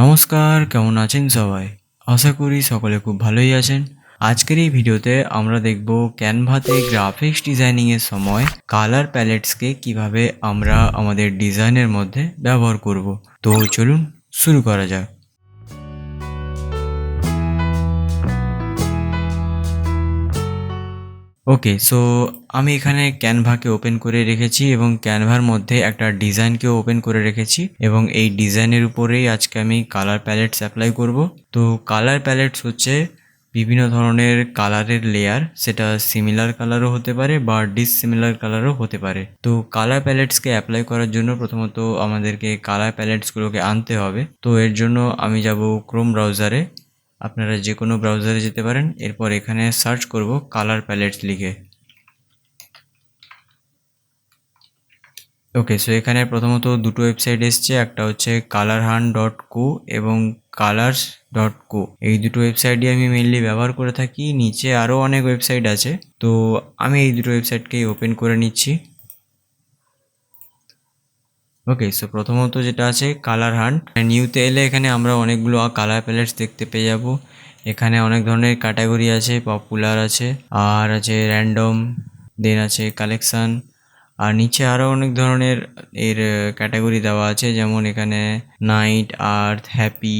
নমস্কার, কেমন আছেন সবাই? আশা করি সকলে খুব ভালোই আছেন। আজকের এই ভিডিওতে আমরা দেখব ক্যানভাতে গ্রাফিক্স ডিজাইনিং এর সময় কালার প্যালেটসকে কিভাবে আমরা আমাদের ডিজাইনের মধ্যে ব্যবহার করব। তো চলুন শুরু করা যাক। ওকে, সো আমি এখানে ক্যানভাকে ওপেন করে রেখেছি এবং ক্যানভার মধ্যে একটা ডিজাইনকেও ওপেন করে রেখেছি এবং এই ডিজাইনের উপরেই আজকে আমি কালার প্যালেটস অ্যাপ্লাই করব। তো কালার প্যালেটস হচ্ছে বিভিন্ন ধরনের কালারের লেয়ার, সেটা সিমিলার কালারও হতে পারে বা ডিসসিমিলার কালারও হতে পারে। তো কালার প্যালেটসকে অ্যাপ্লাই করার জন্য প্রথমত আমাদেরকে কালার প্যালেটসগুলোকে আনতে হবে। তো এর জন্য আমি যাব ক্রোম ব্রাউজারে, আপনারা যে কোনো ব্রাউজারে যেতে পারেন। এরপর এখানে সার্চ করব কালার প্যালেটস লিখে। ওকে, সো এখানে প্রথমত দুটো ওয়েবসাইট এসছে, একটা হচ্ছে colorhunt.co এবং colors.co। এই দুটো ওয়েবসাইটই আমি মেনলি ব্যবহার করে থাকি। নিচে আরও অনেক ওয়েবসাইট আছে, তো আমি এই দুটো ওয়েবসাইটকেই ওপেন করে নিচ্ছি। ওকে, সো প্রথমত যেটা আছে কালার হান্ট, নিউতে এলে এখানে আমরা অনেকগুলো কালার প্যালেটস দেখতে পেয়ে যাব। এখানে অনেক ধরনের ক্যাটাগরি আছে, পপুলার আছে, আর আছে র্যান্ডম, দেন আছে কালেকশন, আর নিচে আরও অনেক ধরনের এর ক্যাটাগরি দেওয়া আছে, যেমন এখানে নাইট, আর্থ, হ্যাপি।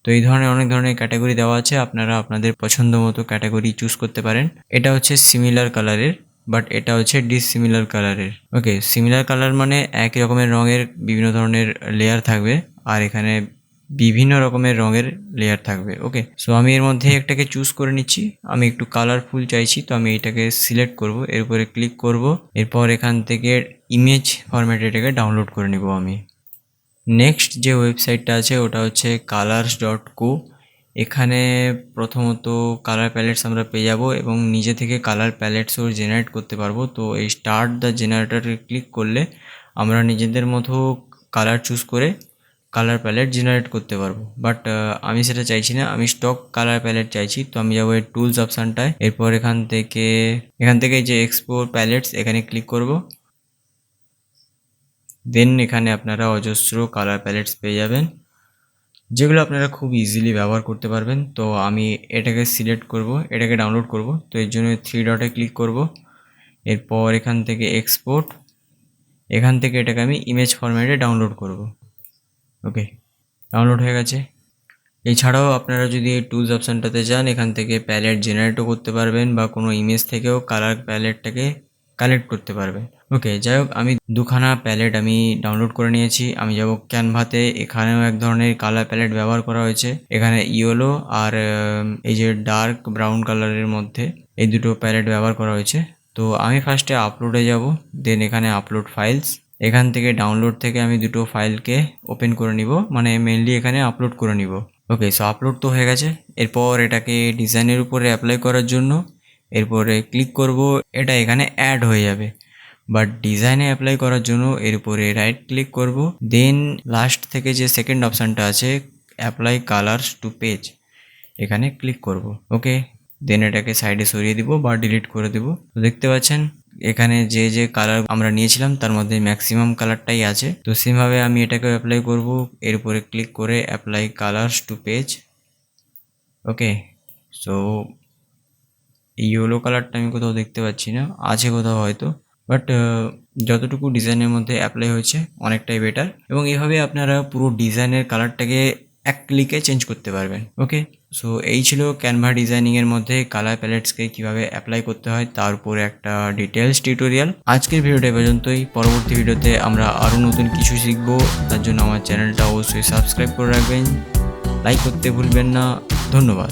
তো এই ধরনের অনেক ধরনের ক্যাটাগরি দেওয়া আছে, আপনারা আপনাদের পছন্দ মতো ক্যাটাগরি চুজ করতে পারেন। এটা হচ্ছে সিমিলার কালারের, বাট এটা হচ্ছে ডিসসিমিলার কালারের। ওকে, সিমিলার কালার মানে একই রকমের রঙের বিভিন্ন ধরনের লেয়ার থাকবে, আর এখানে বিভিন্ন রকমের রঙের লেয়ার থাকবে। ওকে, সো আমি এর মধ্যে একটাকে চুজ করে নিচ্ছি। আমি একটু কালারফুল চাইছি, তো আমি এটাকে সিলেক্ট করব, এর উপরে ক্লিক করব। এরপর এখান থেকে ইমেজ ফরম্যাটে এটাকে ডাউনলোড করে নিব আমি। নেক্সট যে ওয়েবসাইটটা আছে ওটা হচ্ছে colors.co। এখানে প্রথমত কালার প্যালেটস আমরা পেয়ে যাব এবং নিজে থেকে কালার প্যালেটসও জেনারেট করতে পারবো। তো এই স্টার্ট দ্য জেনারেটরে ক্লিক করলে আমরা নিজেদের মতো কালার চুজ করে কালার প্যালেট জেনারেট করতে পারবো। বাট আমি সেটা চাইছি না, আমি স্টক কালার প্যালেট চাইছি। তো আমি যাবো এই টুলস অপশানটায়, এরপর এখান থেকে যে এক্সপোর্ট প্যালেটস এখানে ক্লিক করব। দেন এখানে আপনারা অজস্র কালার প্যালেটস পেয়ে যাবেন, যেগুলো আপনারা খুব ইজিলি ব্যবহার করতে পারবেন। তো আমি এটাকে সিলেক্ট করব, এটাকে ডাউনলোড করব। তো এর জন্য 3 ডটে ক্লিক করব। এরপর এখান থেকে এক্সপোর্ট, এখান থেকে এটাকে আমি ইমেজ ফরম্যাটে ডাউনলোড করব। ওকে, ডাউনলোড হয়ে গেছে। এছাড়াও আপনারা যদি এই টুলস অপশানটাতে যান, এখান থেকে প্যালেট জেনারেটও করতে পারবেন বা কোনো ইমেজ থেকেও কালার প্যালেটটাকে কালেক্ট করতে পারবেন। ওকে, যাই হোক, আমি দুখানা প্যালেট আমি ডাউনলোড করে নিয়েছি। আমি যাব ক্যানভাতে, এখানেও এক ধরনের কালার প্যালেট ব্যবহার করা হয়েছে। এখানে ইয়েলো আর এই যে ডার্ক ব্রাউন কালারের মধ্যে এই দুটো প্যালেট ব্যবহার করা হয়েছে। তো আমি ফার্স্টে আপলোডে যাব, দেন এখানে আপলোড ফাইলস, এখান থেকে ডাউনলোড থেকে আমি দুটো ফাইলকে ওপেন করে নিব, মানে মেনলি এখানে আপলোড করে নিব। ওকে, সো আপলোড তো হয়ে গেছে। এরপর এটাকে ডিজাইনের উপরে অ্যাপ্লাই করার জন্য এরপরে ক্লিক করব, এটা এখানে অ্যাড হয়ে যাবে। বাট ডিজাইনে অ্যাপ্লাই করার জন্য এর উপরে রাইট ক্লিক করব, দেন লাস্ট থেকে যে সেকেন্ড অপশানটা আছে অ্যাপ্লাই কালার্স টু পেজ, এখানে ক্লিক করব। ওকে, দেন এটাকে সাইডে সরিয়ে দিব বা ডিলিট করে দেব। তো দেখতে পাচ্ছেন এখানে যে কালার আমরা নিয়েছিলাম তার মধ্যে ম্যাক্সিমাম কালারটাই আছে। তো সেমভাবে আমি এটাকে অ্যাপ্লাই করব, এর উপরে ক্লিক করে অ্যাপ্লাই কালার্স টু পেজ। ওকে, সো এই ইয়েলো কালারটা আমি কোথাও দেখতে পাচ্ছি না, আছে কোথাও হয়তো, বাট যতটুকু ডিজাইনের মধ্যে অ্যাপ্লাই হয়েছে অনেকটাই বেটার। এবং এইভাবে আপনারা পুরো ডিজাইনের কালারটাকে এক ক্লিকে চেঞ্জ করতে পারবেন। ওকে, সো এই ছিল ক্যানভা ডিজাইনিংয়ের মধ্যে কালার প্যালেটসকে কীভাবে অ্যাপ্লাই করতে হয় তার উপরে একটা ডিটেলস টিউটোরিয়াল। আজকের ভিডিওটা পর্যন্তই। পরবর্তী ভিডিওতে আমরা আরও নতুন কিছু শিখবো, তার জন্য আমার চ্যানেলটা অবশ্যই সাবস্ক্রাইব করে রাখবেন, লাইক করতে ভুলবেন না। ধন্যবাদ।